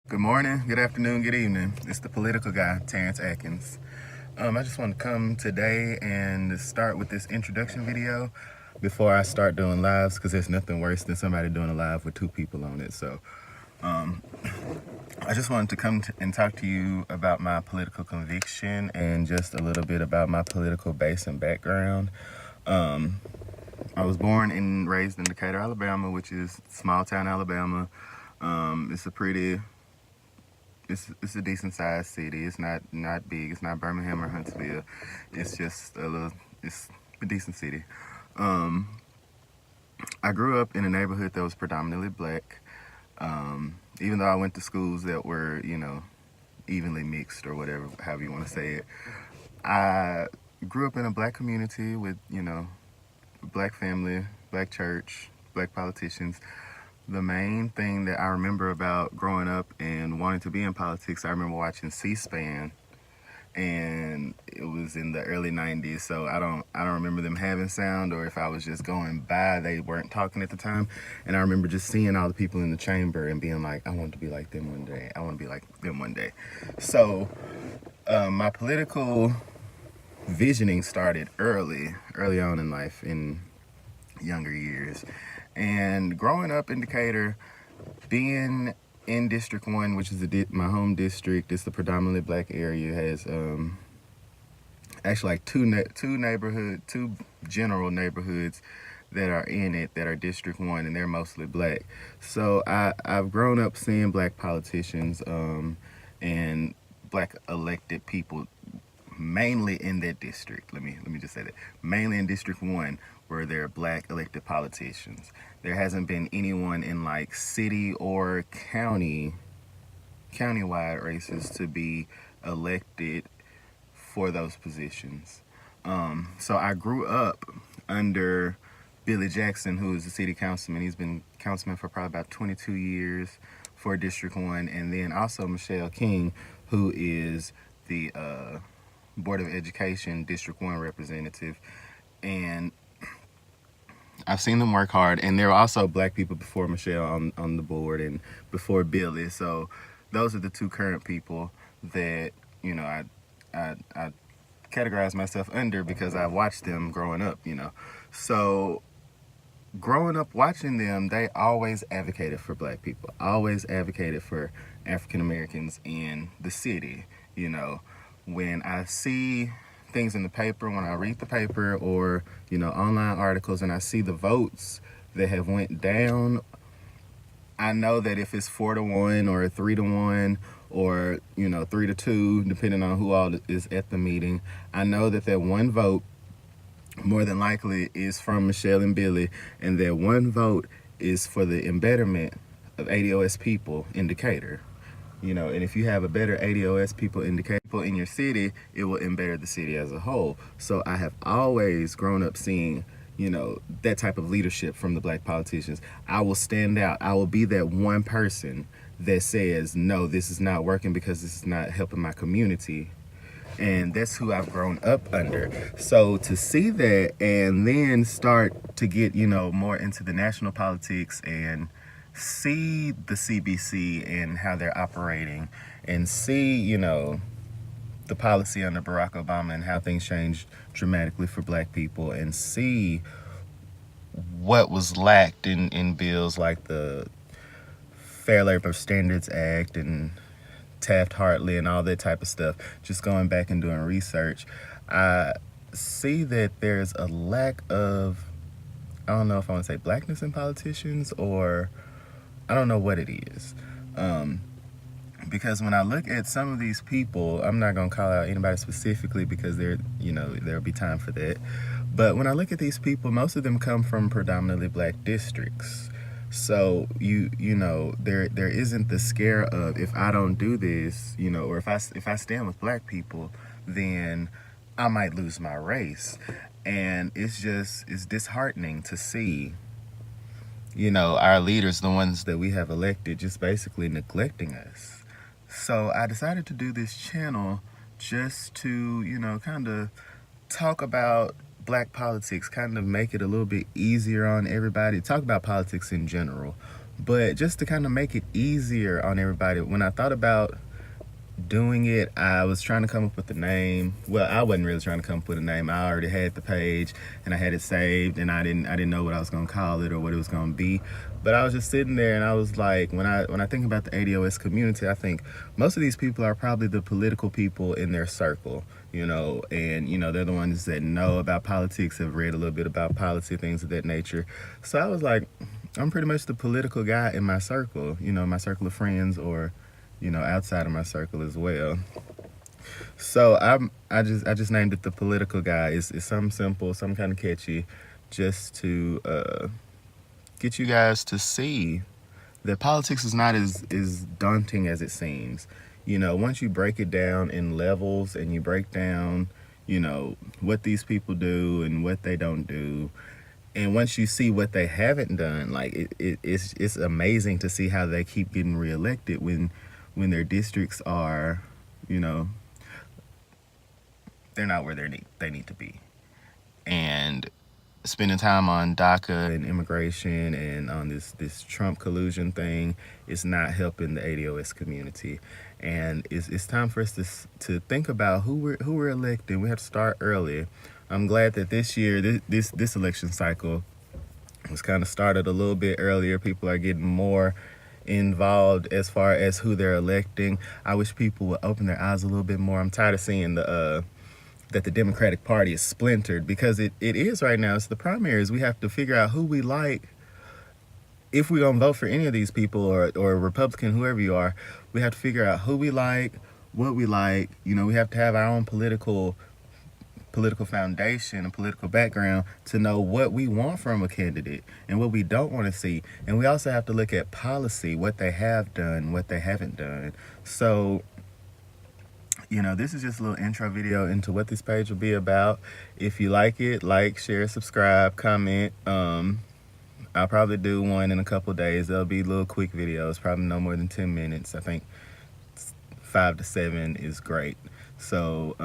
Good morning, good afternoon, good evening. It's the political guy, Terrence Atkins. I just want to come today and start with this introduction video before I start doing lives, because there's nothing worse than somebody doing a live with two people on it. So I just wanted to come and talk to you about my political conviction and just a little bit about my political base and background. I was born and raised in Decatur, Alabama, which is small town Alabama. It's a decent sized city. It's not big. It's not Birmingham or Huntsville. It's just it's a decent city. I grew up in a neighborhood that was predominantly black. Even though I went to schools that were, evenly mixed or whatever, however you want to say it. I grew up in a black community with, black family, black church, black politicians. The main thing that I remember about growing up and wanting to be in politics, I remember watching C-SPAN, and it was in the early 90s, so I don't remember them having sound, or if I was just going by, they weren't talking at the time. And I remember just seeing all the people in the chamber and being like, I want to be like them one day. I want to be like them one day. So my political visioning started early on in life, in younger years. And growing up in Decatur, being in District 1, which is my home district, it's the predominantly black area, has actually like two general neighborhoods that are in it that are District 1, and they're mostly black. So I've grown up seeing black politicians and black elected people mainly in that district. Let me just say that. Mainly in District 1, where there are black elected politicians. There hasn't been anyone in like city or countywide races to be elected for those positions. So I grew up under Billy Jackson, who is the city councilman. He's been councilman for probably about 22 years for District 1. And then also Michelle King, who is the Board of Education District 1 representative. And I've seen them work hard, and there were also black people before Michelle on the board and before Billy. So those are the two current people that I categorize myself under because I watched them growing up. So growing up watching them, they always advocated for black people, always advocated for African Americans in the city. When I see things in the paper, when I read the paper, or online articles, and I see the votes that have went down, I know that if it's 4-1 or 3-1 or 3-2, depending on who all is at the meeting, I know that one vote more than likely is from Michelle and Billy, and that one vote is for the embetterment of ADOS people in Decatur. And if you have a better ADOS people in your city, it will embetter the city as a whole. So I have always grown up seeing, that type of leadership from the black politicians. I will stand out. I will be that one person that says, no, this is not working because this is not helping my community. And that's who I've grown up under. So to see that and then start to get, more into the national politics and see the CBC and how they're operating, and see, the policy under Barack Obama and how things changed dramatically for black people, and see what was lacked in bills like the Fair Labor Standards Act and Taft-Hartley and all that type of stuff. Just going back and doing research, I see that there's a lack of, I don't know if I want to say blackness in politicians, or I don't know what it is. Because when I look at some of these people, I'm not going to call out anybody specifically because there'll be time for that. But when I look at these people, most of them come from predominantly black districts. So there isn't the scare of, if I don't do this, or if I stand with black people, then I might lose my race. And it's disheartening to see our leaders, the ones that we have elected, just basically neglecting us. So I decided to do this channel just to, kind of talk about black politics, kind of make it a little bit easier on everybody, talk about politics in general, But just to kind of make it easier on everybody, when I thought about doing it, I was trying to come up with a name. Well, I wasn't really trying to come up with a name. I already had the page and I had it saved, and I didn't know what I was gonna call it or what it was gonna be. But I was just sitting there and I was like, when I think about the ADOS community, I think most of these people are probably the political people in their circle, and they're the ones that know about politics, have read a little bit about policy, things of that nature. So I was like, I'm pretty much the political guy in my circle, my circle of friends, or outside of my circle as well. So I just named it the political guy. It's something simple, something kind of catchy, just to get you guys to see that politics is not as daunting as it seems. Once you break it down in levels and you break down, what these people do and what they don't do, and once you see what they haven't done, like it's amazing to see how they keep getting reelected when their districts are, you know, they're not where they need to be. And spending time on DACA and immigration and on this Trump collusion thing is not helping the ADOS community. And it's time for us to think about who we're electing. We have to start early. I'm glad that this year, this election cycle was kind of started a little bit earlier. People are getting more involved as far as who they're electing. I wish people would open their eyes a little bit more. I'm tired of seeing that the Democratic Party is splintered, because it is right now. It's the primaries. We have to figure out who we like. If we're gonna vote for any of these people, or Republican, whoever you are, we have to figure out who we like, what we like. We have to have our own political foundation and political background to know what we want from a candidate and what we don't want to see. And we also have to look at policy, what they have done, what they haven't done. So this is just a little intro video into what this page will be about. If you like it, like, share, subscribe, comment. I'll probably do one in a couple days. They'll be little quick videos, probably no more than 10 minutes. I think 5 to 7 is great. So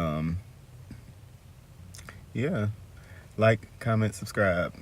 yeah, like, comment, subscribe.